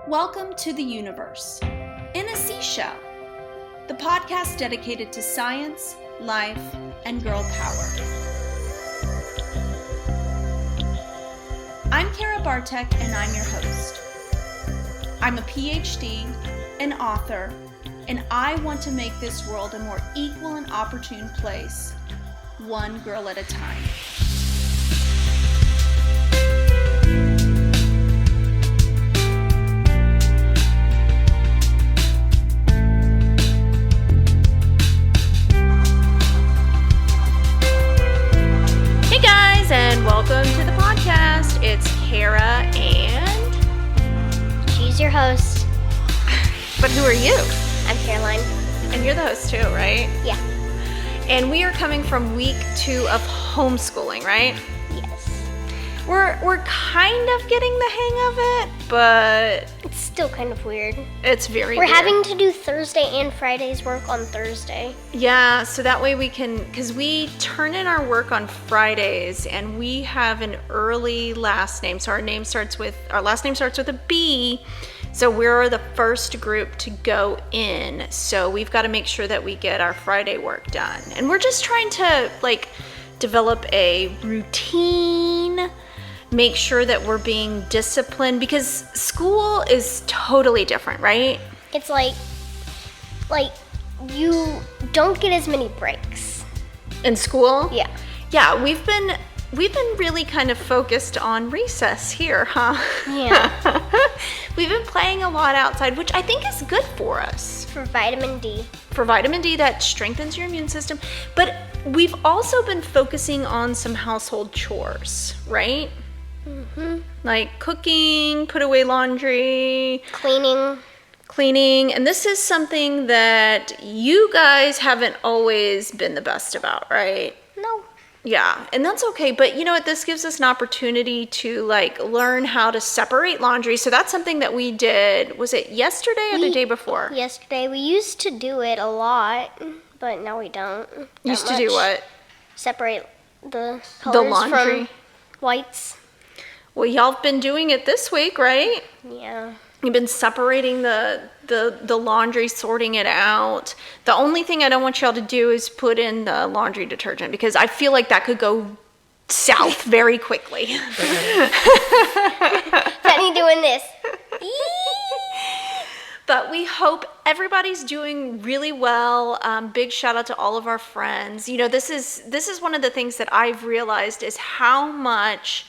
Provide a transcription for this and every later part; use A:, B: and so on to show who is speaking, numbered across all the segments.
A: Welcome to the universe in a seashell, the podcast dedicated to science, life, and girl power. I'm Kara Bartek and I'm your host. I'm a PhD, an author, and I want to make this world a more equal and opportune place, one girl at a time. And welcome to the podcast. It's Kara and
B: she's your host.
A: But who are you?
B: I'm Caroline.
A: And you're the host too, right?
B: Yeah.
A: And we are coming from week 2 of homeschooling, right?
B: Yes.
A: We're kind of getting the hang of it, but
B: it's still kind of weird.
A: It's very
B: weird.
A: We're
B: having to do Thursday and Friday's work on Thursday.
A: Yeah, so that way we can, because we turn in our work on Fridays and we have an early last name. So our last name starts with a B. So we're the first group to go in. So we've got to make sure that we get our Friday work done. And we're just trying to develop a routine, make sure that we're being disciplined, because school is totally different, right?
B: It's like you don't get as many breaks.
A: In school?
B: Yeah.
A: Yeah, we've been really kind of focused on recess here, huh?
B: Yeah.
A: We've been playing a lot outside, which I think is good for us.
B: For vitamin D.
A: For vitamin D, that strengthens your immune system. But we've also been focusing on some household chores, right?
B: Mm-hmm.
A: Like cooking, put away laundry. Cleaning. And this is something that you guys haven't always been the best about, right?
B: No.
A: Yeah, and that's okay. But you know what? This gives us an opportunity to learn how to separate laundry. So that's something that we did. Was it yesterday or the day before?
B: Yesterday. We used to do it a lot, but now we don't.
A: Used to do what?
B: Separate the colors
A: the laundry
B: from whites.
A: Well, y'all have been doing it this week, right?
B: Yeah.
A: You've been separating the laundry, sorting it out. The only thing I don't want y'all to do is put in the laundry detergent, because I feel like that could go south very quickly.
B: Penny doing this.
A: But we hope everybody's doing really well. Big shout out to all of our friends. You know, this is one of the things that I've realized is how much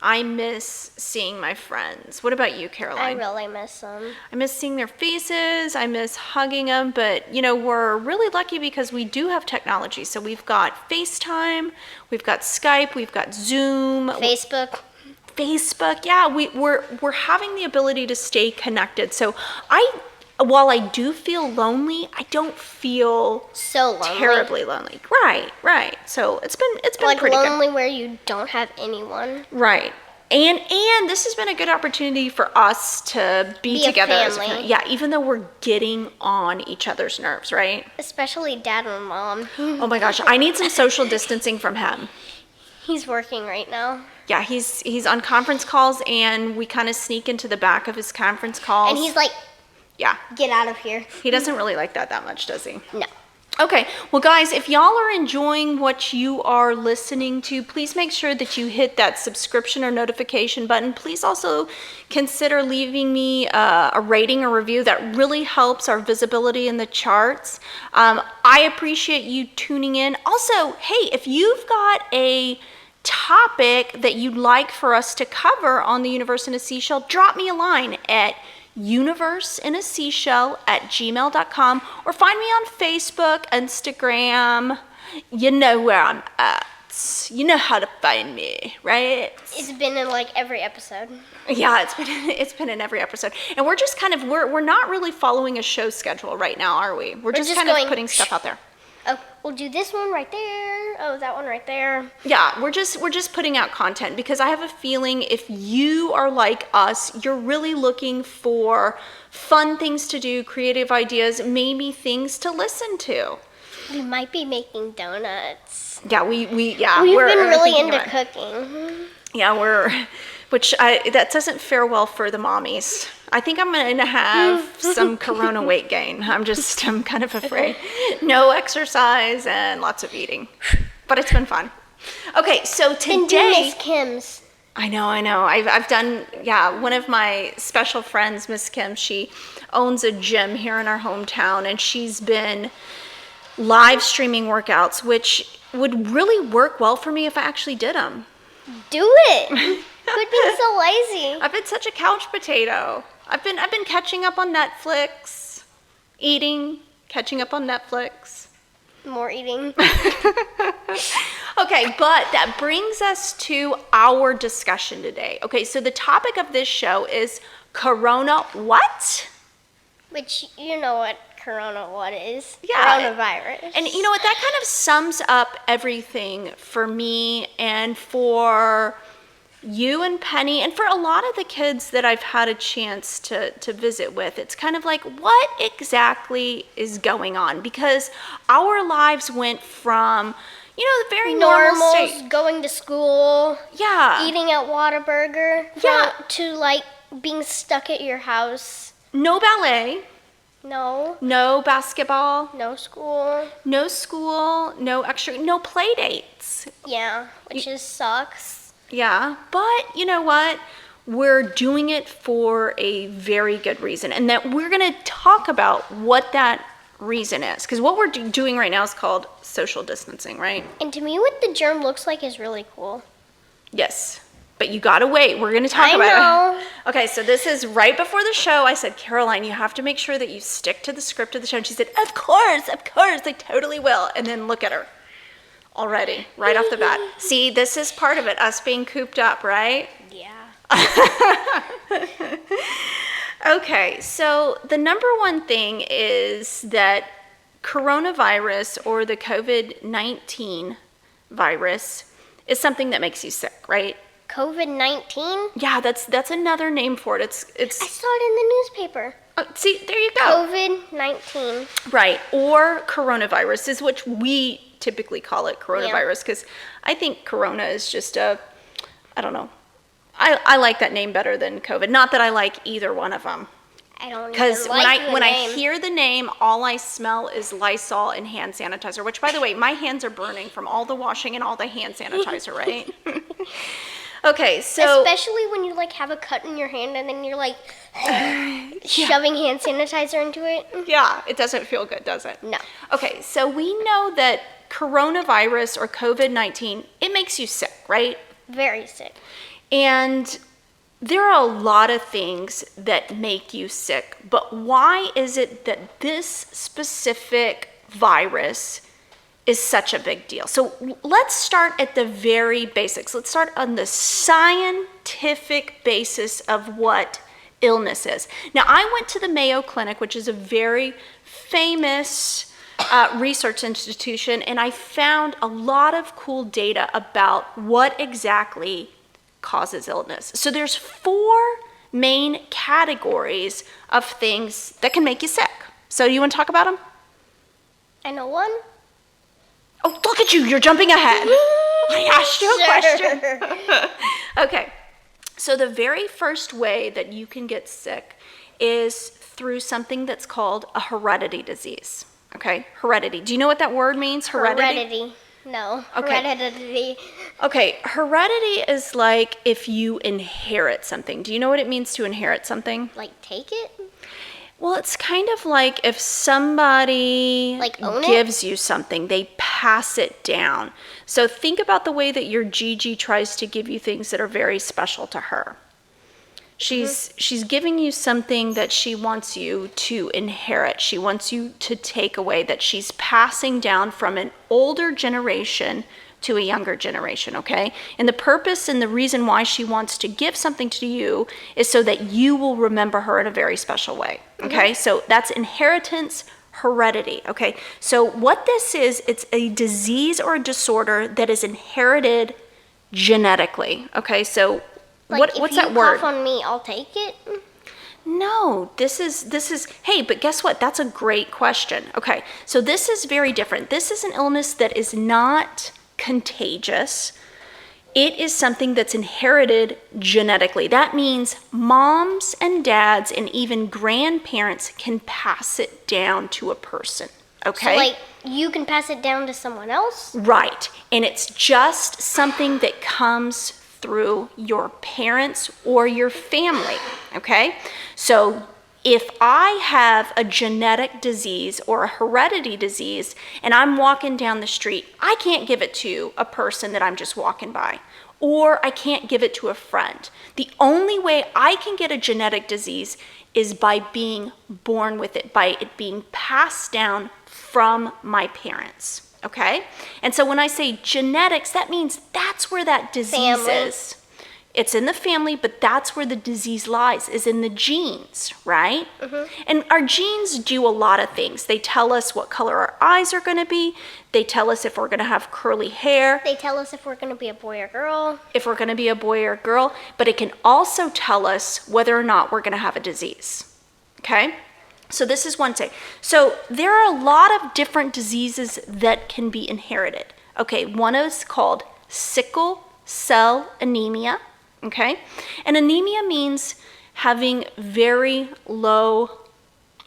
A: I miss seeing my friends. What about you, Caroline?
B: I really miss them.
A: I miss seeing their faces. I miss hugging them. But, you know, we're really lucky because we do have technology. So we've got FaceTime, we've got Skype, we've got Zoom.
B: Facebook.
A: Yeah, we're having the ability to stay connected. So while I do feel lonely, I don't feel
B: so lonely.
A: Terribly lonely. Right. So it's been
B: like
A: pretty
B: lonely
A: good.
B: Where you don't have anyone.
A: Right. And this has been a good opportunity for us to be together as a family. Yeah, even though we're getting on each other's nerves, right?
B: Especially Dad and Mom.
A: Oh my gosh, I need some social distancing from him.
B: He's working right now.
A: Yeah, he's on conference calls, and we kind of sneak into the back of his conference calls.
B: And he's like,
A: yeah,
B: get out of here.
A: He doesn't really like that much, does he?
B: No.
A: Okay, well guys, if y'all are enjoying what you are listening to, please make sure that you hit that subscription or notification button. Please also consider leaving me a rating or review. That really helps our visibility in the charts. I appreciate you tuning in. Also, hey, if you've got a topic that you'd like for us to cover on the Universe in a Seashell, drop me a line at universeinaseashell@gmail.com, or find me on Facebook, Instagram. You know where I'm at. You know how to find me, right?
B: It's been in every episode.
A: Yeah, it's been in every episode. And we're just we're not really following a show schedule right now, are we? We're just kind of putting stuff out there.
B: Oh, we'll do this one right there. Oh, that one right there.
A: Yeah, we're just putting out content, because I have a feeling if you are like us, you're really looking for fun things to do, creative ideas, maybe things to listen to.
B: We might be making donuts.
A: Yeah, we've
B: been really into cooking.
A: Yeah, That doesn't fare well for the mommies. I think I'm going to have some corona weight gain. I'm kind of afraid. No exercise and lots of eating. But it's been fun. Okay, so today...
B: And do Miss Kim's.
A: I know. I've done, one of my special friends, Miss Kim, she owns a gym here in our hometown, and she's been live streaming workouts, which would really work well for me if I actually did them.
B: Do it. Quit being so lazy.
A: I've been such a couch potato. I've been catching up on Netflix, eating, catching up on Netflix.
B: More eating.
A: Okay, but that brings us to our discussion today. Okay, so the topic of this show is Corona what?
B: Which, you know what what is.
A: Yeah.
B: Coronavirus.
A: And you know what, that kind of sums up everything for me and for you and Penny and for a lot of the kids that I've had a chance to visit with. It's kind of like, what exactly is going on? Because our lives went from, the very normal state.
B: Going to school.
A: Yeah.
B: Eating at Whataburger.
A: Yeah.
B: To being stuck at your house.
A: No ballet.
B: No.
A: No basketball.
B: No school.
A: No school. No play dates.
B: Yeah, which sucks.
A: Yeah, but you know what? We're doing it for a very good reason, and that we're going to talk about what that reason is. Because what we're doing right now is called social distancing, right?
B: And to me, what the germ looks like is really cool.
A: Yes, but you got to wait. We're going to talk about it. Okay, so this is right before the show. I said, Caroline, you have to make sure that you stick to the script of the show. And she said, of course, I totally will. And then look at her. Already, right off the bat. See, this is part of it, us being cooped up, right?
B: Yeah.
A: Okay, so the number one thing is that coronavirus or the COVID-19 virus is something that makes you sick, right?
B: COVID-19?
A: Yeah, that's another name for it. It's.
B: I saw it in the newspaper.
A: See, there you go.
B: COVID-19.
A: Right, or coronavirus is what we typically call it, coronavirus, because I think corona is just I don't know. I like that name better than COVID. Not that I like either one of them.
B: I don't
A: Because
B: like
A: when I hear the name, all I smell is Lysol and hand sanitizer, which, by the way, my hands are burning from all the washing and all the hand sanitizer, right? Okay, so...
B: Especially when you, have a cut in your hand and then you're, shoving hand sanitizer into it.
A: Yeah, it doesn't feel good, does it?
B: No.
A: Okay, so we know that coronavirus or COVID-19, it makes you sick, right?
B: Very sick.
A: And there are a lot of things that make you sick, but why is it that this specific virus is such a big deal? So let's start at the very basics. Let's start on the scientific basis of what illness is. Now, I went to the Mayo Clinic, which is a very famous research institution, and I found a lot of cool data about what exactly causes illness. So there's 4 main categories of things that can make you sick. So you want to talk about them?
B: I know one.
A: Oh, look at you, you're jumping ahead. I asked you a question. Okay, so the very first way that you can get sick is through something that's called a heredity disease. Okay, heredity. Do you know what that word means, heredity?
B: No,
A: Okay.
B: heredity.
A: Okay, heredity is like if you inherit something. Do you know what it means to inherit something?
B: Take it?
A: Well, it's kind of like if somebody
B: Own
A: gives you something, they pass it down. So think about the way that your Gigi tries to give you things that are very special to her. She's giving you something that she wants you to inherit. She wants you to take away, that she's passing down from an older generation to a younger generation, okay? And the purpose and the reason why she wants to give something to you is so that you will remember her in a very special way, okay? So that's inheritance, heredity, okay? So what this is, it's a disease or a disorder that is inherited genetically, okay? So what's that word?
B: If you cough on me, I'll take it?
A: No, this is, hey, but guess what? That's a great question. Okay, so this is very different. This is an illness that is not contagious. it is something that's inherited genetically. That means moms and dads and even grandparents can pass it down to a person. Okay?
B: So, like, you can pass it down to someone else?
A: Right. And it's just something that comes through your parents or your family. Okay? So, if I have a genetic disease or a heredity disease and I'm walking down the street, I can't give it to a person that I'm just walking by, or I can't give it to a friend. The only way I can get a genetic disease is by being born with it, by it being passed down from my parents, okay? And so when I say genetics, that means that's where that disease is. It's in the family, but that's where the disease lies, is in the genes, right? And our genes do a lot of things. They tell us what color our eyes are going to be. They tell us if we're going to have curly hair.
B: They tell us if we're going to be a boy or girl.
A: If we're going to be a boy or a girl. But it can also tell us whether or not we're going to have a disease, okay? So this is one thing. So there are a lot of different diseases that can be inherited. Okay, one is called sickle cell anemia. Okay, and anemia means having very low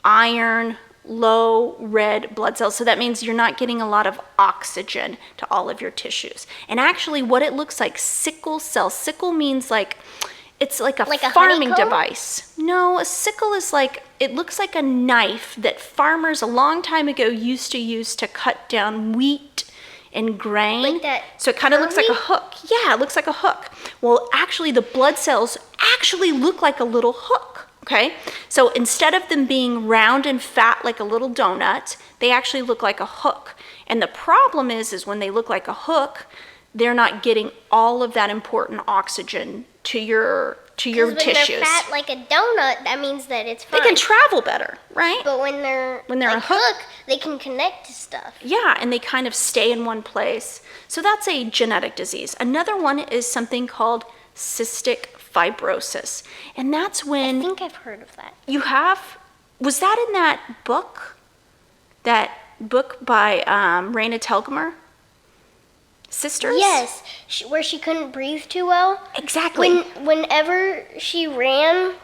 A: iron, low red blood cells. So that means you're not getting a lot of oxygen to all of your tissues. And actually what it looks like, sickle cell, sickle means like, it's like a farming device. No, a sickle is like, it looks like a knife that farmers a long time ago used to use to cut down wheat and grain.
B: Like that.
A: So it kind of looks like a hook. Yeah, it looks like a hook. Well, actually the blood cells actually look like a little hook, okay? So instead of them being round and fat like a little donut, they actually look like a hook. And the problem is when they look like a hook, they're not getting all of that important oxygen to your tissues.
B: When they're fat like a donut, that means that it's fine.
A: They can travel better, right?
B: But when they're
A: a hook,
B: they can connect to stuff.
A: Yeah, and they kind of stay in one place. So that's a genetic disease. Another one is something called cystic fibrosis. And that's when...
B: I think I've heard of that.
A: You have? Was that in that book? That book by Raina Telgemeier? Sisters?
B: Yes, where she couldn't breathe too well.
A: Exactly.
B: Whenever she ran,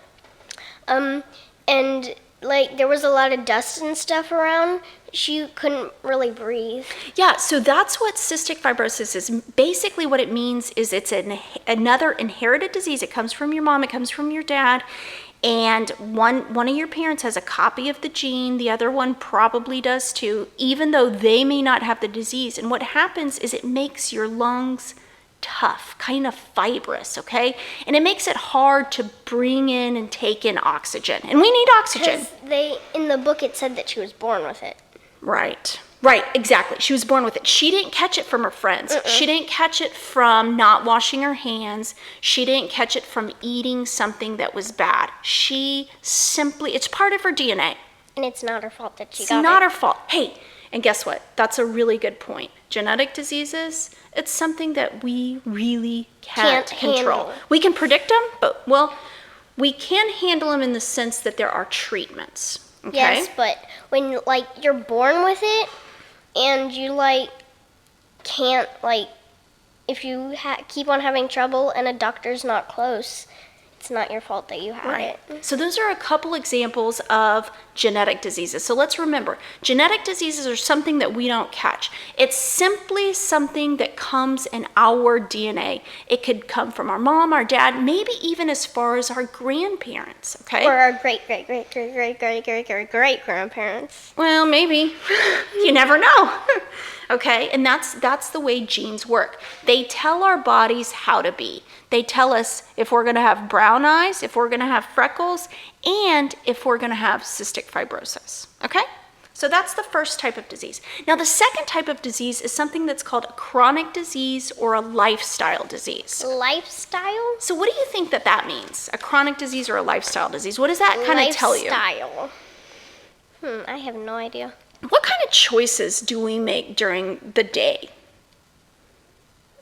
B: and like there was a lot of dust and stuff around, she couldn't really breathe.
A: Yeah, so that's what cystic fibrosis is. Basically what it means is it's another inherited disease. It comes from your mom, it comes from your dad, and one of your parents has a copy of the gene, the other one probably does too, even though they may not have the disease. And what happens is it makes your lungs tough, kind of fibrous, okay? And it makes it hard to bring in and take in oxygen. And we need oxygen.
B: Because in the book it said that she was born with it.
A: Right, exactly. She was born with it. She didn't catch it from her friends. She didn't catch it from not washing her hands. She didn't catch it from eating something that was bad. It's part of her DNA.
B: And it's not her fault that she
A: It's
B: got it.
A: not her fault. Hey, and guess what? That's a really good point. Genetic diseases, it's something that we really can't control.
B: handle.
A: We can predict them, but, we can handle them in the sense that there are treatments. Okay?
B: Yes, but when like you're born with it, and you like can't like, if you keep on having trouble and a doctor's not close, it's not your fault that you have it.
A: So those are a couple examples of genetic diseases. So let's remember, genetic diseases are something that we don't catch. It's simply something that comes in our DNA. It could come from our mom, our dad, maybe even as far as our grandparents, okay?
B: Or our great-great-great-great-great-great-great-grandparents.
A: Well, maybe. You never know. Okay, and that's the way genes work. They tell our bodies how to be. They tell us if we're going to have brown eyes, if we're going to have freckles, and if we're going to have cystic fibrosis. Okay? So that's the first type of disease. Now, the second type of disease is something that's called a chronic disease or a lifestyle disease.
B: Lifestyle?
A: So what do you think that means? A chronic disease or a lifestyle disease? What does that kind of tell you?
B: Lifestyle. I have no idea.
A: What kind of choices do we make during the day?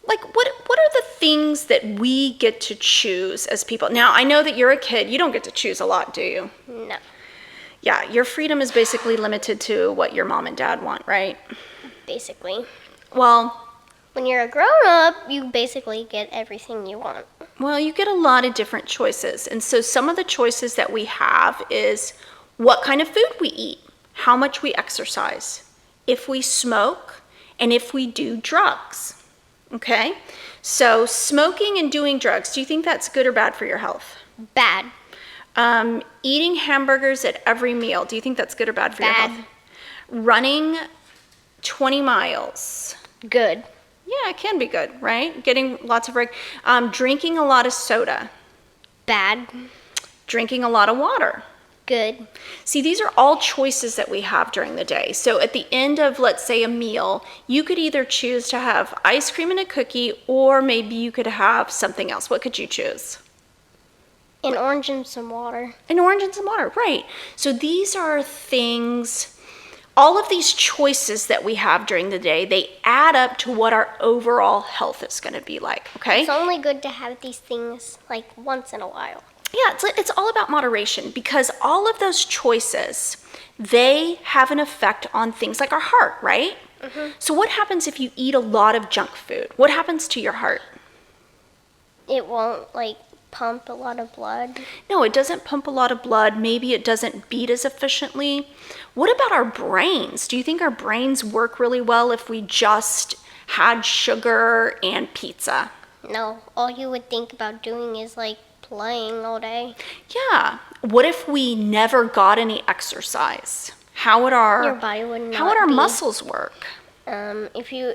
A: Like, what are the things that we get to choose as people? Now, I know that you're a kid. You don't get to choose a lot, do you?
B: No.
A: Yeah, your freedom is basically limited to what your mom and dad want, right?
B: Basically.
A: Well,
B: When you're a grown-up, you basically get everything you want.
A: Well, you get a lot of different choices. And so some of the choices that we have is what kind of food we eat, how much we exercise, if we smoke, and if we do drugs. Okay? So smoking and doing drugs, do you think that's good or bad for your health?
B: Bad.
A: Eating hamburgers at every meal, do you think that's good or bad for your
B: Bad.
A: health? Running 20 miles.
B: Good.
A: Yeah, it can be good, right? Getting lots of drinking a lot of soda.
B: Bad.
A: Drinking a lot of water.
B: Good.
A: See, these are all choices that we have during the day. So at the end of, let's say, a meal, you could either choose to have ice cream and a cookie, or maybe you could have something else. What could you choose?
B: An orange and some water.
A: An orange and some water, right. So these are things, all of these choices that we have during the day, they add up to what our overall health is going to be like, okay?
B: It's only good to have these things like once in a while.
A: Yeah, it's all about moderation, because all of those choices, they have an effect on things like our heart, right?
B: Mm-hmm.
A: So what happens if you eat a lot of junk food? What happens to your heart?
B: It won't like pump a lot of blood.
A: No, it doesn't pump a lot of blood. Maybe it doesn't beat as efficiently. What about our brains? Do you think our brains work really well if we just had sugar and pizza?
B: No, all you would think about doing is like playing all day.
A: Yeah. What if we never got any exercise? How would
B: Your body would not
A: how would our
B: be-
A: muscles work?
B: If you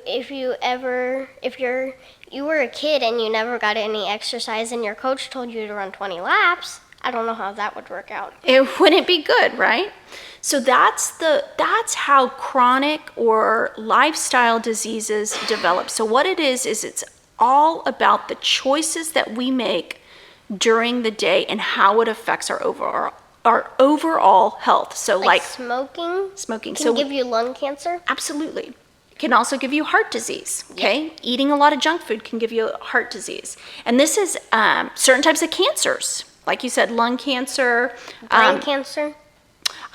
B: were a kid and you never got any exercise and your coach told you to run 20 laps, I don't know how that would work out.
A: It wouldn't be good, right? So that's how chronic or lifestyle diseases develop. So what it is it's all about the choices that we make during the day and how it affects our overall health. So like
B: smoking
A: so
B: can give you lung cancer.
A: absolutely. It can also give you heart disease, okay? Eating a lot of junk food can give you heart disease. And this is certain types of cancers. Like you said, lung cancer.
B: Brain cancer.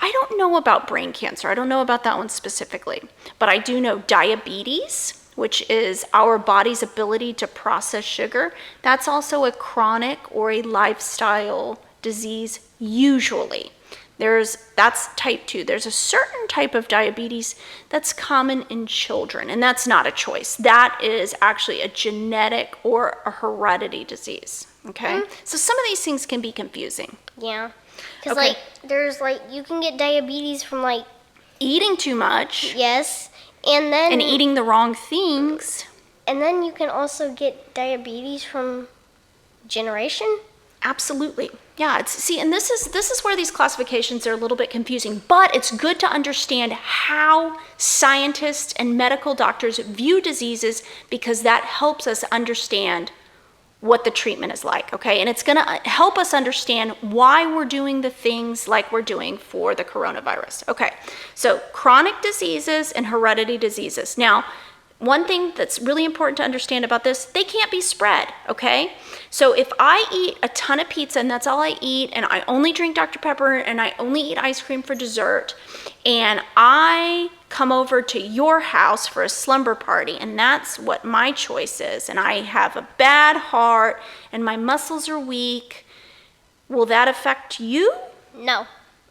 A: I don't know about brain cancer. I don't know about that one specifically. But I do know diabetes, which is our body's ability to process sugar. That's also a chronic or a lifestyle disease usually. That's type 2. There's a certain type of diabetes that's common in children, and that's not a choice. That is actually a genetic or a heredity disease, okay? So some of these things can be confusing.
B: Yeah. Because
A: Okay.
B: there's you can get diabetes from
A: Eating too much
B: yes, and then
A: and eating the wrong things.
B: and then you can also get diabetes from generation.
A: Absolutely. Yeah, and this is where these classifications are a little bit confusing, but it's good to understand how scientists and medical doctors view diseases, because that helps us understand what the treatment is like, okay? And it's going to help us understand why we're doing the things like we're doing for the coronavirus. Okay, so chronic diseases and hereditary diseases. Now, one thing that's really important to understand about this, they can't be spread, okay? So if I eat a ton of pizza and that's all I eat, and I only drink Dr. Pepper and I only eat ice cream for dessert, and I come over to your house for a slumber party, and that's what my choice is, and I have a bad heart and my muscles are weak, will that affect you?
B: No.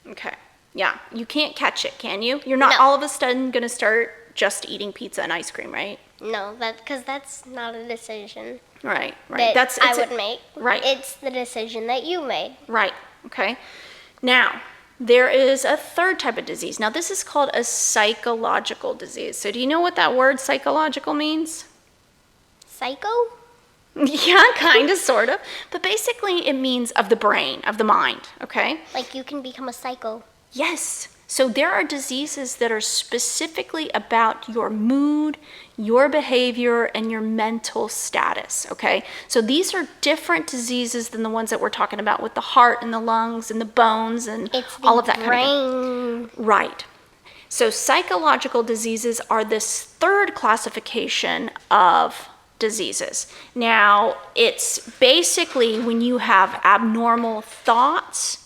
A: Okay, yeah, you can't catch it, can you? You're not
B: No.
A: all of a sudden gonna start just eating pizza and ice cream, right?
B: No, because that's not a decision
A: Right.
B: that I would make.
A: Right.
B: It's the decision that you made.
A: Right, okay. Now, there is a third type of disease. Now, this is called a psychological disease. So do you know what that word psychological means?
B: Psycho?
A: Yeah, kind of, sort of. But basically, it means of the brain, of the mind, okay?
B: Like you can become a psycho.
A: Yes. So there are diseases that are specifically about your mood, your behavior, and your mental status, okay? So these are different diseases than the ones that we're talking about with the heart and the lungs and the bones and
B: It's the
A: all of that kind of
B: brain.
A: thing. Right. So psychological diseases are this third classification of diseases. Now, it's basically when you have abnormal thoughts,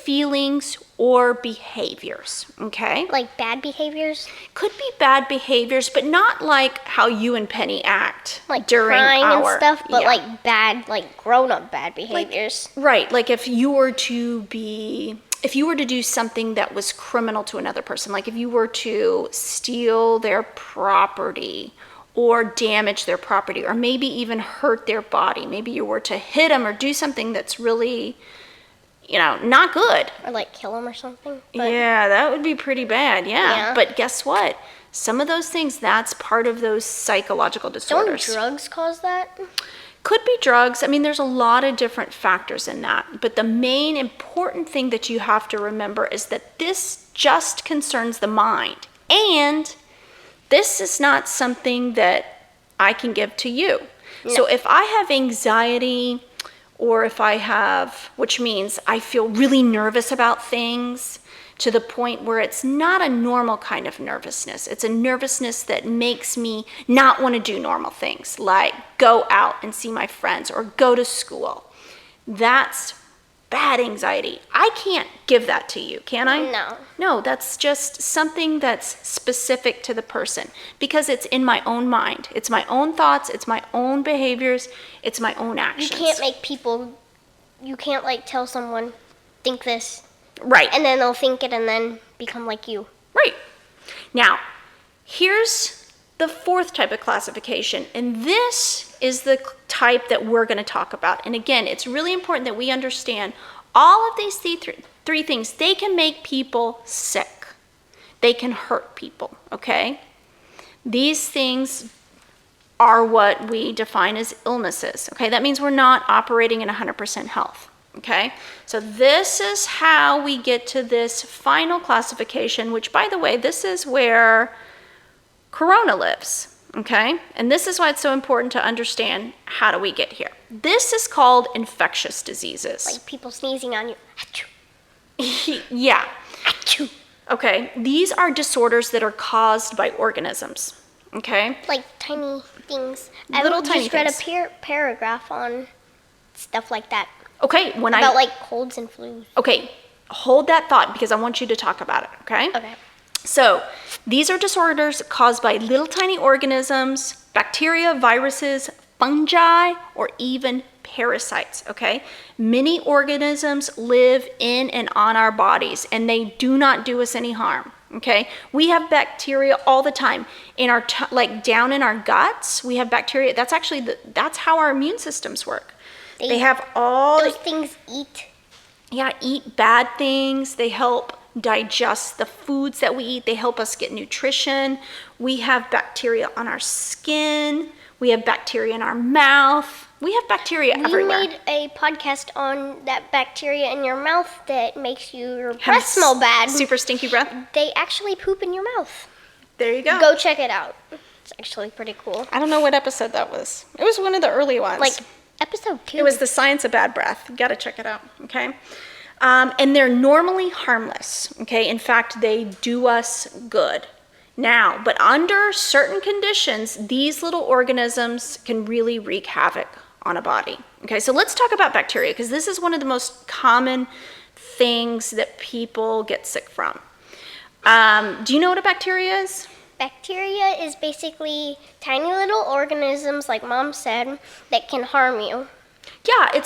A: feelings, or behaviors, okay?
B: Like bad behaviors?
A: Could be bad behaviors, but not like how you and Penny act
B: Like
A: during
B: crying
A: our
B: and stuff, but
A: yeah.
B: like bad, like grown-up bad behaviors.
A: Right, like if you were to do something that was criminal to another person, like if you were to steal their property or damage their property, or maybe even hurt their body, maybe you were to hit them or do something that's really, not good.
B: Or like kill them or something. But
A: Yeah, that would be pretty bad,
B: Yeah.
A: But guess what? Some of those things, that's part of those psychological
B: don't
A: disorders.
B: drugs cause that?
A: Could be drugs. I mean, there's a lot of different factors in that. But the main important thing that you have to remember is that this just concerns the mind. And this is not something that I can give to you.
B: No.
A: So if I have anxiety, or if I have, which means I feel really nervous about things to the point where it's not a normal kind of nervousness. It's a nervousness that makes me not want to do normal things, like go out and see my friends or go to school. That's bad anxiety. I can't give that to you, can I?
B: No.
A: No, that's just something that's specific to the person because it's in my own mind. It's my own thoughts, it's my own behaviors, it's my own actions.
B: You can't like tell someone, think this,
A: Right.
B: and then they'll think it and then become like you.
A: Right. Now, here's the fourth type of classification, and this is the type that we're going to talk about. And again, it's really important that we understand all of these three things. They can make people sick. They can hurt people, okay? These things are what we define as illnesses, okay? That means we're not operating in 100% health, okay? So this is how we get to this final classification, which, by the way, this is where Corona lives, okay? And this is why it's so important to understand how do we get here. This is called infectious diseases.
B: Like people sneezing on you. Achoo.
A: Yeah.
B: Achoo.
A: Okay, these are disorders that are caused by organisms, okay?
B: Like tiny things.
A: Little
B: I
A: tiny
B: just read
A: things.
B: a paragraph on stuff like that.
A: Okay,
B: About like colds and flus.
A: Okay, hold that thought because I want you to talk about it, okay?
B: Okay.
A: So, these are disorders caused by little tiny organisms, bacteria, viruses, fungi, or even parasites, okay? Many organisms live in and on our bodies, and they do not do us any harm, okay? We have bacteria all the time. In our, like down in our guts, we have bacteria. That's actually, that's how our immune systems work. They have all...
B: Those things eat.
A: Yeah, eat bad things. They help digest the foods that we eat. They help us get nutrition. We have bacteria on our skin. We have bacteria in our mouth. We have bacteria everywhere.
B: You made a podcast on that bacteria in your mouth that makes your breath smell bad.
A: Super stinky breath.
B: They actually poop in your mouth.
A: There you go.
B: Go check it out. It's actually pretty cool.
A: I don't know what episode that was. It was one of the early ones.
B: Like episode 2.
A: It was The Science of Bad Breath. You got to check it out, okay? And they're normally harmless, okay? In fact, they do us good. Now, but under certain conditions, these little organisms can really wreak havoc on a body. Okay, so let's talk about bacteria because this is one of the most common things that people get sick from. Do you know what a bacteria is?
B: Bacteria is basically tiny little organisms, like Mom said, that can harm you.
A: Yeah,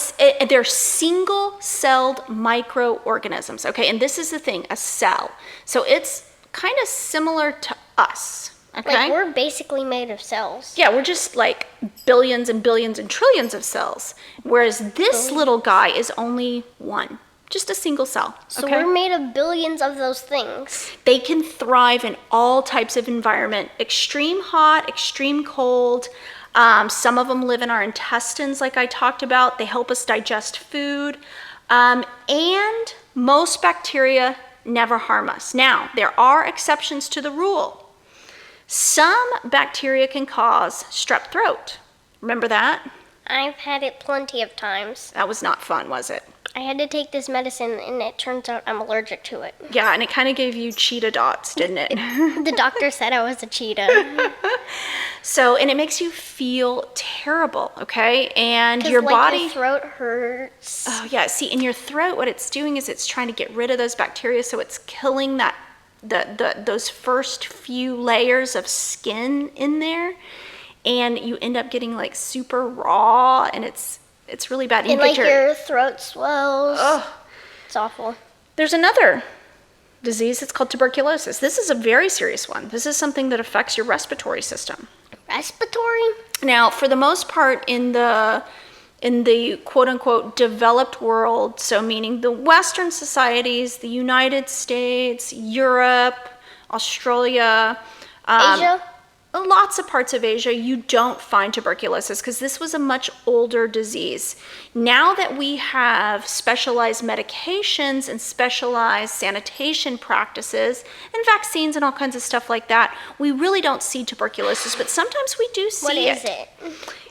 A: they're single-celled microorganisms, okay? And this is the thing, a cell. So it's kind of similar to us, okay?
B: Like we're basically made of cells.
A: Yeah, we're just like billions and billions and trillions of cells, whereas this little guy is only one, just a single cell,
B: So
A: okay?
B: we're made of billions of those things.
A: They can thrive in all types of environment, extreme hot, extreme cold. Some of them live in our intestines, like I talked about. They help us digest food. And most bacteria never harm us. Now, there are exceptions to the rule. Some bacteria can cause strep throat. Remember that?
B: I've had it plenty of times.
A: That was not fun, was it?
B: I had to take this medicine, and it turns out I'm allergic to it.
A: Yeah, and it kind of gave you cheetah dots, didn't it?
B: The doctor said I was a cheetah.
A: So, and it makes you feel terrible, okay? And
B: 'Cause,
A: your
B: like,
A: body...
B: your throat hurts.
A: Oh, yeah. See, in your throat, what it's doing is it's trying to get rid of those bacteria, so it's killing that those first few layers of skin in there, and you end up getting like super raw, and it's really bad.
B: And like your throat swells.
A: Oh,
B: it's awful.
A: There's another disease. It's called tuberculosis. This is a very serious one. This is something that affects your respiratory system.
B: Respiratory?
A: Now, for the most part, in the quote-unquote developed world, so meaning the Western societies, the United States, Europe, Australia,
B: Asia?
A: Lots of parts of Asia, you don't find tuberculosis because this was a much older disease. Now that we have specialized medications and specialized sanitation practices and vaccines and all kinds of stuff like that, we really don't see tuberculosis, but sometimes we do see it.
B: What is it?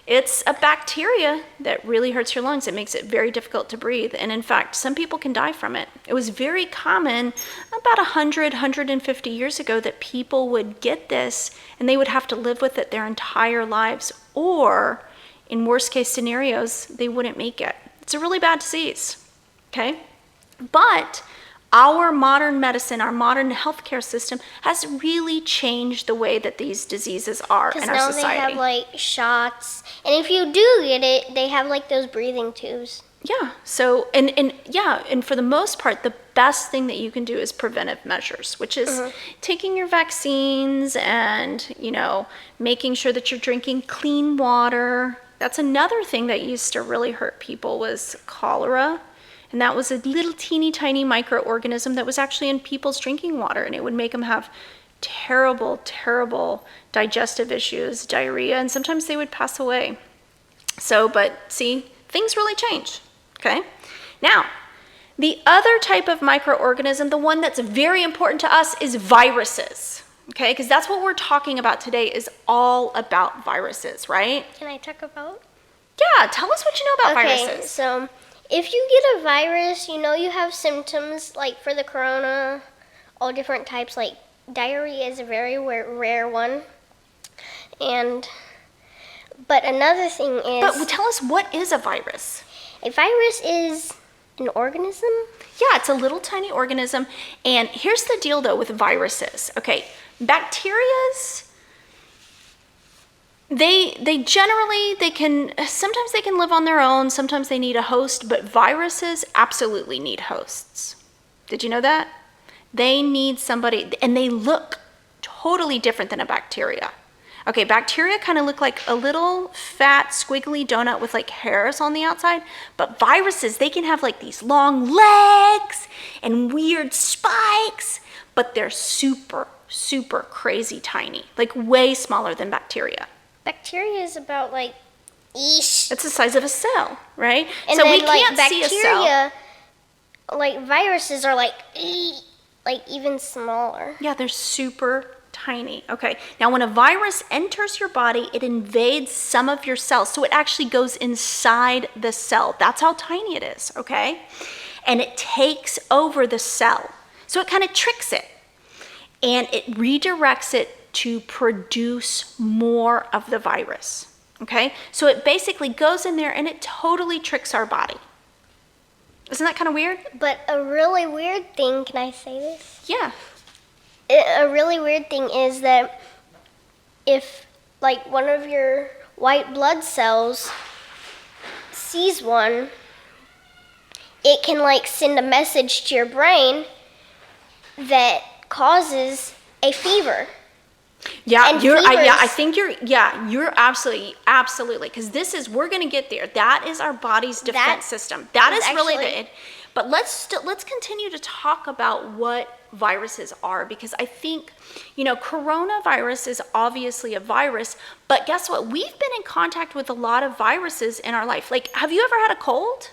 A: It's a bacteria that really hurts your lungs. It makes it very difficult to breathe. And in fact, some people can die from it. It was very common about 150 years ago that people would get this and they would have to live with it their entire lives. Or in worst case scenarios, they wouldn't make it. It's a really bad disease, okay? But our modern medicine, our modern healthcare system has really changed the way that these diseases are in our society.
B: Because now they have like shots, and if you do get it, they have like those breathing tubes.
A: Yeah. So and for the most part, the best thing that you can do is preventive measures, which is taking your vaccines and making sure that you're drinking clean water. That's another thing that used to really hurt people was cholera. And that was a little teeny tiny microorganism that was actually in people's drinking water, and it would make them have terrible, terrible digestive issues, diarrhea, and sometimes they would pass away. So, but see, things really change, okay? Now, the other type of microorganism, the one that's very important to us, is viruses, okay? Because that's what we're talking about today, is all about viruses, right?
B: Can I talk about?
A: Yeah, tell us what you know about viruses.
B: Okay, so if you get a virus, you have symptoms like for the corona, all different types, like diarrhea is a very rare one. But another thing is...
A: But tell us, what is a virus?
B: A virus is an organism?
A: Yeah, it's a little tiny organism. And here's the deal though with viruses. Okay, bacterias, they generally, sometimes they can live on their own, sometimes they need a host, but viruses absolutely need hosts. Did you know that? They need somebody, and they look totally different than a bacteria. Okay, bacteria kind of look like a little fat, squiggly donut with like hairs on the outside, but viruses, they can have like these long legs and weird spikes, but they're super, super crazy tiny, like way smaller than bacteria.
B: Bacteria is about like eesh.
A: It's the size of a cell, right?
B: And
A: so
B: then,
A: we can't see a cell.
B: Bacteria, like viruses are like even smaller.
A: Yeah, they're super tiny. Okay, now when a virus enters your body, it invades some of your cells. So it actually goes inside the cell. That's how tiny it is, okay? And it takes over the cell. So it kind of tricks it. And it redirects it to produce more of the virus, okay? So it basically goes in there and it totally tricks our body. Isn't that kind of weird?
B: But a really weird thing, can I say this?
A: Yeah.
B: A really weird thing is that if like one of your white blood cells sees one, it can like send a message to your brain that causes a fever.
A: Yeah,
B: and
A: I think you're absolutely, because we're going to get there. That is our body's defense system. That is really the, but let's continue to talk about what viruses are, because I think, coronavirus is obviously a virus, but guess what? We've been in contact with a lot of viruses in our life. Like, have you ever had a cold?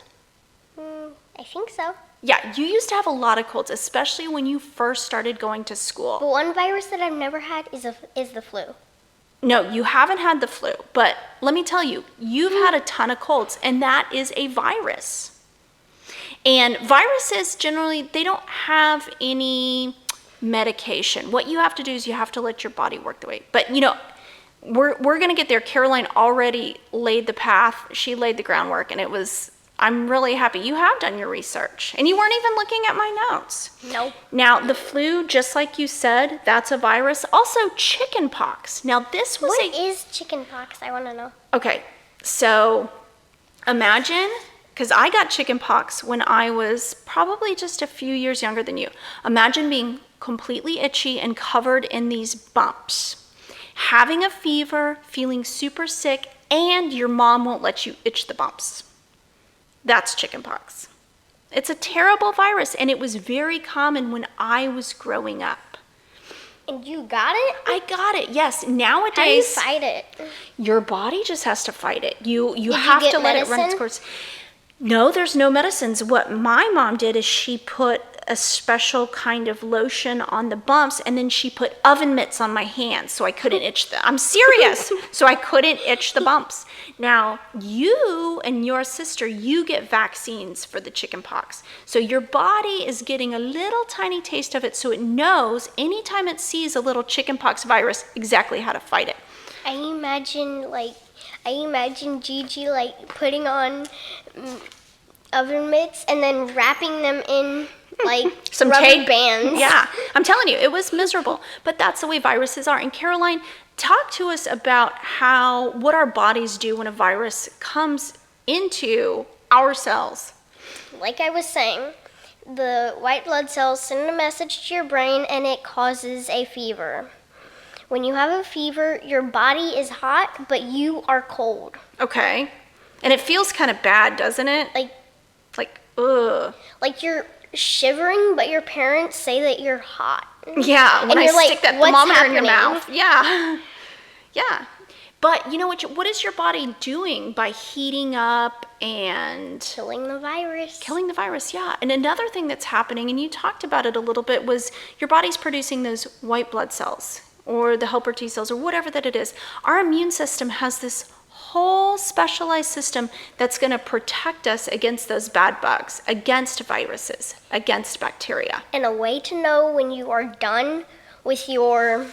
B: I think so.
A: Yeah, you used to have a lot of colds, especially when you first started going to school.
B: But one virus that I've never had is the flu.
A: No, you haven't had the flu, but let me tell you, you've had a ton of colds, and that is a virus. And viruses, generally, they don't have any medication. What you have to do is you have to let your body work the way. But, we're going to get there. Caroline already laid the path. She laid the groundwork, and I'm really happy you have done your research, and you weren't even looking at my notes.
B: Nope.
A: Now, the flu, just like you said, that's a virus. Also, chicken pox. Now, this was
B: What is chicken pox? I want to know.
A: Okay, so imagine, because I got chicken pox when I was probably just a few years younger than you. Imagine being completely itchy and covered in these bumps, having a fever, feeling super sick, and your mom won't let you itch the bumps. That's chicken pox. It's a terrible virus, and it was very common when I was growing up.
B: And you got it?
A: I got it, yes. Nowadays,
B: How do you fight it?
A: your body just has to fight it. You
B: Did
A: have
B: you
A: to
B: get
A: let it run its
B: medicine?
A: course. No, there's no medicines. What my mom did is she put a special kind of lotion on the bumps, and then she put oven mitts on my hands so I couldn't itch them. I'm serious. So I couldn't itch the bumps. Now, you and your sister, you get vaccines for the chicken pox. So your body is getting a little tiny taste of it, so it knows anytime it sees a little chicken pox virus exactly how to fight it.
B: I imagine Gigi like putting on oven mitts and then wrapping them in like
A: Some
B: rubber
A: tape.
B: bands.
A: Yeah, I'm telling you, it was miserable. But that's the way viruses are. And Caroline, talk to us about what our bodies do when a virus comes into our cells.
B: Like I was saying, the white blood cells send a message to your brain and it causes a fever. When you have a fever, your body is hot, but you are cold.
A: Okay. And it feels kind of bad, doesn't it? Like, ugh.
B: Like you're shivering, but your parents say that you're hot.
A: Yeah, when
B: And
A: I
B: you're like,
A: stick that
B: "What's
A: thermometer in your
B: happening?"
A: mouth. Yeah. Yeah. But you know what is your body doing by heating up and
B: Killing the virus.
A: killing the virus? Yeah. And another thing that's happening, and you talked about it a little bit, was your body's producing those white blood cells or the helper T cells or whatever that it is. Our immune system has this whole specialized system that's going to protect us against those bad bugs, against viruses, against bacteria.
B: And a way to know when you are done with your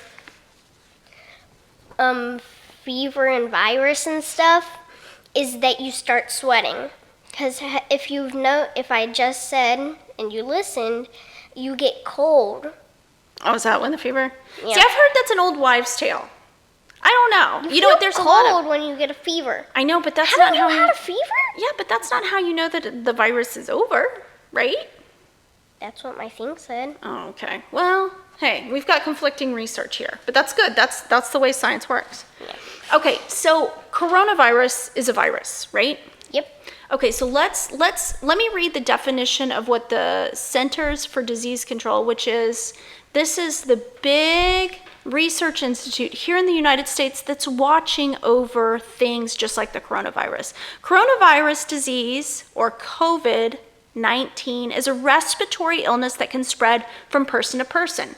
B: fever and virus and stuff is that you start sweating. Because if I just said and you listened, you get cold.
A: Oh, is that when the fever?
B: Yeah.
A: See, I've heard that's an old wives' tale. I don't know. You know
B: feel
A: what? There's a
B: cold
A: lot of.
B: when you get a fever.
A: I know, but that's
B: Haven't
A: not how
B: you
A: you.
B: had a fever?
A: Yeah, but that's not how you know that the virus is over, right?
B: That's what my thing said.
A: Oh, okay. Well, hey, we've got conflicting research here, but that's good. That's the way science works.
B: Yeah.
A: Okay, so coronavirus is a virus, right?
B: Yep.
A: Okay, so let me read the definition of what the Centers for Disease Control, which is, this is the big research institute here in the United States that's watching over things just like the coronavirus. Coronavirus disease, or COVID-19, is a respiratory illness that can spread from person to person.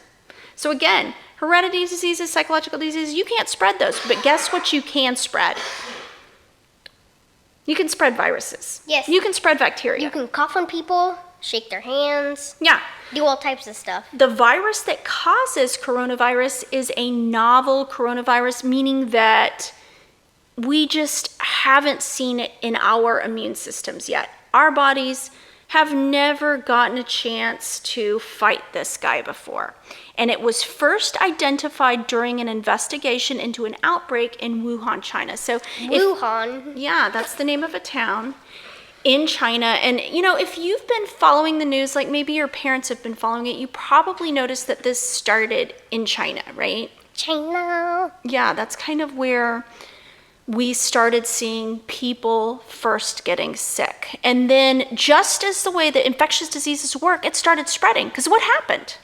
A: So again, hereditary diseases, psychological diseases, you can't spread those, but guess what you can spread? You can spread viruses.
B: Yes.
A: You can spread bacteria.
B: You can cough on people, shake their hands,
A: Yeah.
B: do all types of stuff.
A: The virus that causes coronavirus is a novel coronavirus, meaning that we just haven't seen it in our immune systems yet. Our bodies have never gotten a chance to fight this guy before. And it was first identified during an investigation into an outbreak in Wuhan, China. So
B: Wuhan.
A: yeah, that's the name of a town in China. And you know, if you've been following the news, like maybe your parents have been following it, you probably noticed that this started in China, right?
B: China.
A: Yeah, that's kind of where we started seeing people first getting sick. And then just as the way that infectious diseases work, it started spreading. Because what happened?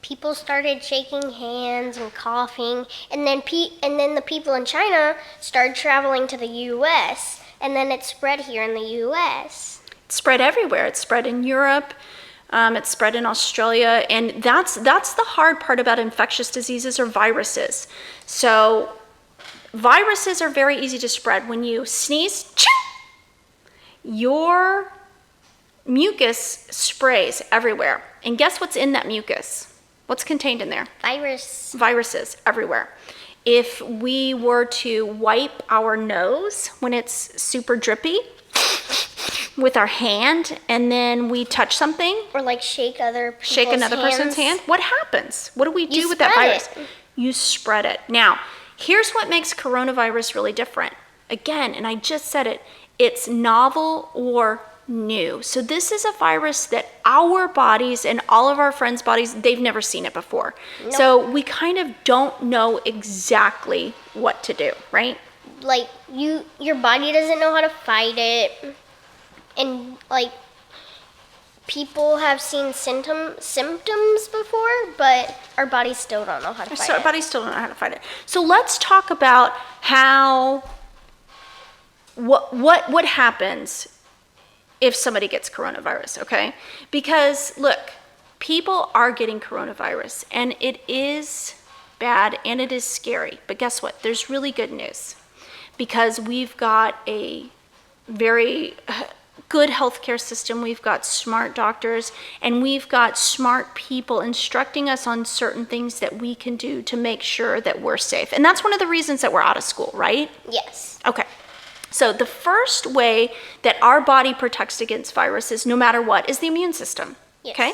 B: People started shaking hands and coughing, and then the people in China started traveling to the U.S., and then it spread here in the U.S.
A: It spread everywhere. It spread in Europe. It spread in Australia. And that's the hard part about infectious diseases or viruses. So viruses are very easy to spread. When you sneeze, your mucus sprays everywhere. And guess what's in that mucus? What's contained in there?
B: Virus.
A: Viruses everywhere. if we were to wipe our nose when it's super drippy with our hand, and then we touch something,
B: Or like shake another
A: person's hand, what happens? What do we do
B: You
A: with that
B: spread
A: virus?
B: it.
A: You spread it. Now, here's what makes coronavirus really different. Again, and I just said it, it's novel or new. So this is a virus that our bodies and all of our friends' bodies, they've never seen it before.
B: Nope.
A: So we kind of don't know exactly what to do, right?
B: Like your body doesn't know how to fight it, and like people have seen symptoms before, but our bodies still don't know how to fight
A: Our
B: it.
A: bodies still don't know how to fight it. So let's talk about what happens if somebody gets coronavirus, okay? Because look, people are getting coronavirus, and it is bad and it is scary. But guess what? There's really good news, because we've got a very good healthcare system. We've got smart doctors, and we've got smart people instructing us on certain things that we can do to make sure that we're safe. And that's one of the reasons that we're out of school, right?
B: Yes.
A: Okay. So the first way that our body protects against viruses, no matter what, is the immune system.
B: Yes.
A: Okay?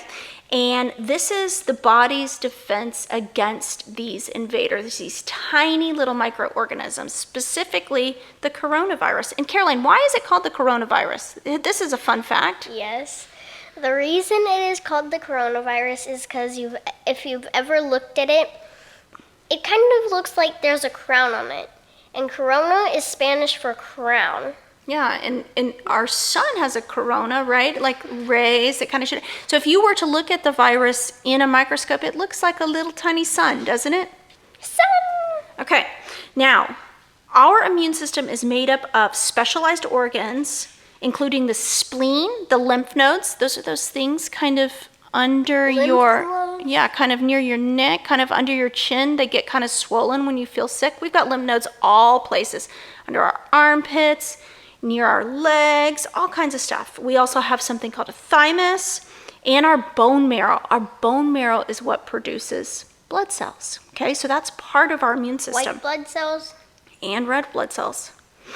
A: And this is the body's defense against these invaders, these tiny little microorganisms, specifically the coronavirus. And Caroline, why is it called the coronavirus? This is a fun fact.
B: Yes. The reason it is called the coronavirus is because if you've ever looked at it, it kind of looks like there's a crown on it. And corona is Spanish for crown.
A: Yeah, and our sun has a corona, right? Like rays that kind of should. So if you were to look at the virus in a microscope, it looks like a little tiny sun, doesn't it?
B: Sun!
A: Okay, now our immune system is made up of specialized organs, including the spleen, the lymph nodes. Those are those things kind of under kind of near your neck, kind of under your chin. They get kind of swollen when you feel sick. We've got lymph nodes all places, under our armpits, near our legs, all kinds of stuff. We also have something called a thymus, and our bone marrow. Our bone marrow is what produces blood cells. Okay, so that's part of our immune system.
B: White blood cells.
A: And red blood cells.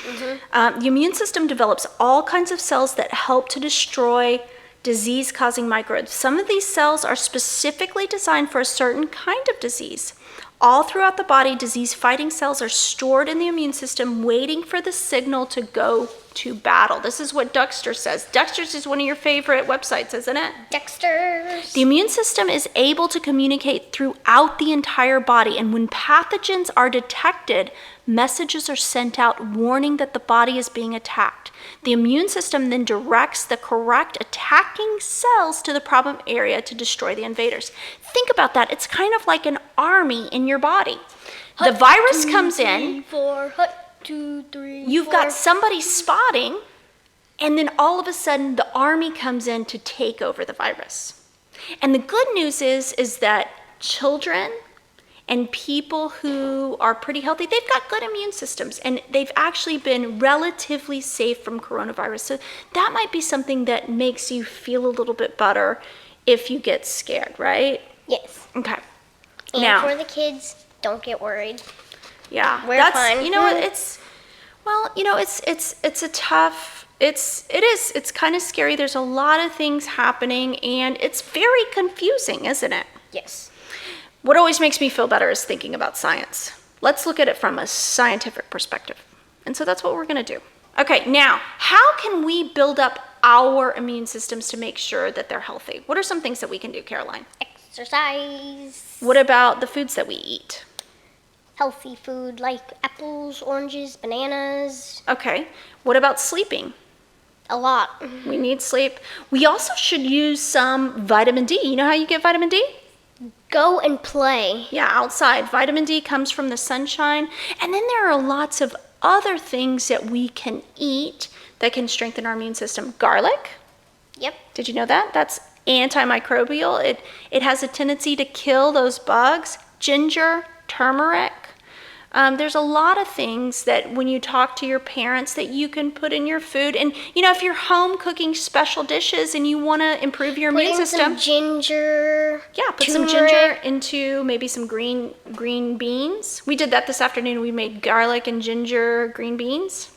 A: The immune system develops all kinds of cells that help to destroy disease-causing microbes. Some of these cells are specifically designed for a certain kind of disease. All throughout the body, disease-fighting cells are stored in the immune system, waiting for the signal to go to battle. This is what Dexter says. Dexter's is one of your favorite websites, isn't it?
B: Dexter's.
A: The immune system is able to communicate throughout the entire body, and when pathogens are detected, messages are sent out warning that the body is being attacked. The immune system then directs the correct attacking cells to the problem area to destroy the invaders. Think about that. It's kind of like an army in your body. The virus comes in.
B: 4, hut, 2, 3.
A: You've got somebody spotting, and then all of a sudden the army comes in to take over the virus. And the good news is that children and people who are pretty healthy, they've got good immune systems, and they've actually been relatively safe from coronavirus. So that might be something that makes you feel a little bit better if you get scared, right?
B: Yes.
A: Okay.
B: And
A: Now,
B: for the kids, don't get worried.
A: yeah,
B: We're fine.
A: You know, it's a tough. It's kind of scary. There's a lot of things happening, and it's very confusing, isn't it?
B: Yes.
A: What always makes me feel better is thinking about science. Let's look at it from a scientific perspective. And so that's what we're going to do. Okay, now, how can we build up our immune systems to make sure that they're healthy? What are some things that we can do, Caroline?
B: Exercise.
A: What about the foods that we eat?
B: Healthy food like apples, oranges, bananas.
A: Okay, what about sleeping?
B: A lot.
A: We need sleep. We also should use some vitamin D. You know how you get vitamin D?
B: Go and play.
A: Yeah, outside. Vitamin D comes from the sunshine. And then there are lots of other things that we can eat that can strengthen our immune system. Garlic.
B: Yep.
A: Did you know that? That's antimicrobial. It has a tendency to kill those bugs. Ginger, turmeric, There's a lot of things that when you talk to your parents that you can put in your food. And, you know, if you're home cooking special dishes and you want to improve your immune system.
B: Some ginger.
A: Yeah, put some ginger into maybe some green beans. We did that this afternoon. We made garlic and ginger green beans.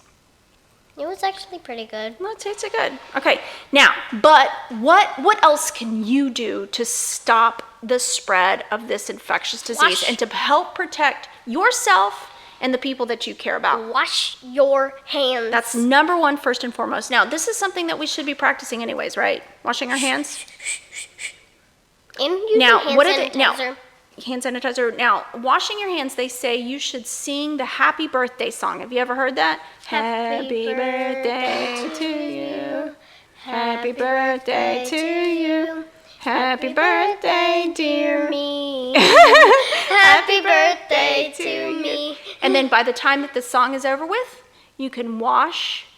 B: It was actually pretty good.
A: Well, it tasted good. Okay, now, but what else can you do to stop the spread of this infectious disease and to help protect yourself and the people that you care about?
B: Wash your hands.
A: That's number one, first and foremost. Now, this is something that we should be practicing anyways, right? Washing our hands.
B: And using hand sanitizer.
A: Hand sanitizer. Now, washing your hands, they say you should sing the happy birthday song. Have you ever heard that? Happy birthday to you. Happy birthday to you. Happy birthday, dear
B: me. Happy birthday to me.
A: And then by the time that the song is over with, you can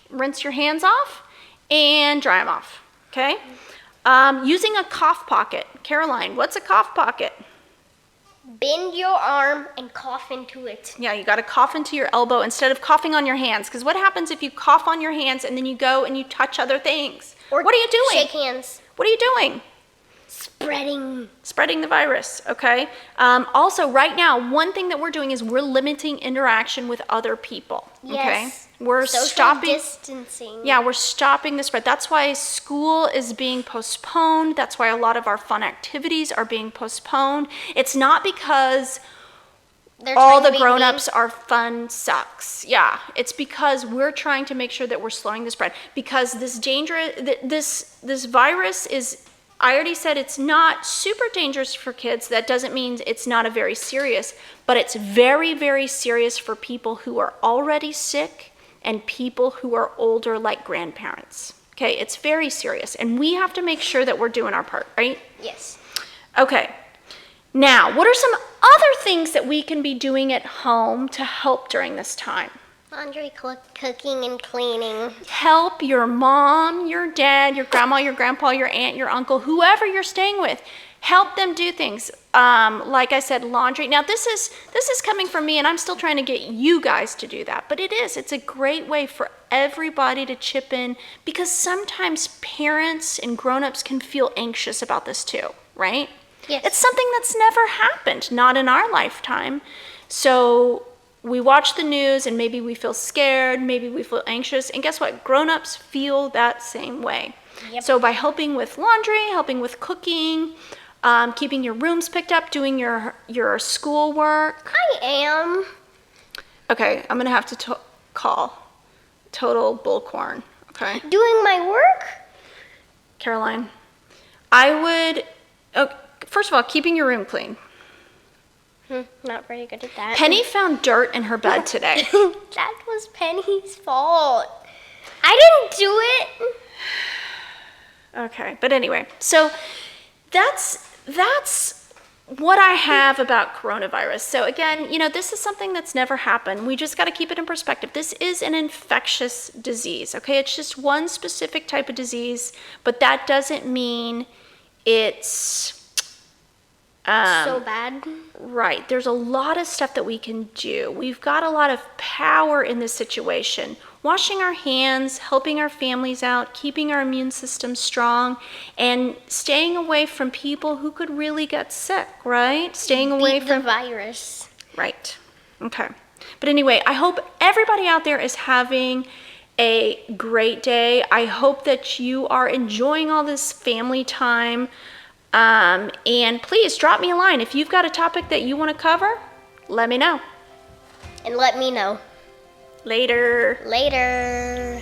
A: rinse your hands off and dry them off. Okay? Using a cough pocket. Caroline, what's a cough pocket?
B: Bend your arm and cough into it.
A: Yeah, you got to cough into your elbow instead of coughing on your hands. Because what happens if you cough on your hands and then you go and you touch other things? What are you doing?
B: Shake hands.
A: What are you doing? Spreading the virus, okay? Also, right now, one thing that we're doing is we're limiting interaction with other people, okay?
B: Yes.
A: We're
B: Social distancing.
A: Yeah, we're stopping the spread. That's why school is being postponed. That's why a lot of our fun activities are being postponed. It's not because all the grown-ups are fun sucks. Yeah, it's because we're trying to make sure that we're slowing the spread. Because this virus is, I already said it's not super dangerous for kids. That doesn't mean it's not a very serious, but it's very, very serious for people who are already sick and people who are older, like grandparents. Okay, it's very serious, and we have to make sure that we're doing our part, right?
B: Yes.
A: Okay, now, what are some other things that we can be doing at home to help during this time?
B: Laundry, cooking, and cleaning.
A: Help your mom, your dad, your grandma, your grandpa, your aunt, your uncle, whoever you're staying with. Help them do things. Like I said, laundry. Now, this is coming from me, and I'm still trying to get you guys to do that. But it's a great way for everybody to chip in, because sometimes parents and grown-ups can feel anxious about this too, right?
B: Yes.
A: It's something that's never happened, not in our lifetime. So we watch the news and maybe we feel scared, maybe we feel anxious, and guess what? Grown-ups feel that same way.
B: Yep.
A: So by helping with laundry, helping with cooking, keeping your rooms picked up, doing your schoolwork.
B: I am.
A: Okay, I'm gonna have to call total bullcorn, okay?
B: Doing my work?
A: Caroline, I would, first of all, keeping your room clean.
B: Not very good at that.
A: Penny found dirt in her bed today.
B: That was Penny's fault. I didn't do it.
A: Okay, but anyway, so that's what I have about coronavirus. So again, this is something that's never happened. We just got to keep it in perspective. This is an infectious disease, okay? It's just one specific type of disease, but that doesn't mean it's
B: so bad.
A: Right. There's a lot of stuff that we can do. We've got a lot of power in this situation. Washing our hands, helping our families out, keeping our immune system strong, and staying away from people who could really get sick, right? Staying away from
B: the virus.
A: Right. Okay. But anyway, I hope everybody out there is having a great day. I hope that you are enjoying all this family time. And please drop me a line. If you've got a topic that you want to cover, let me know.
B: And let me know.
A: Later.
B: Later.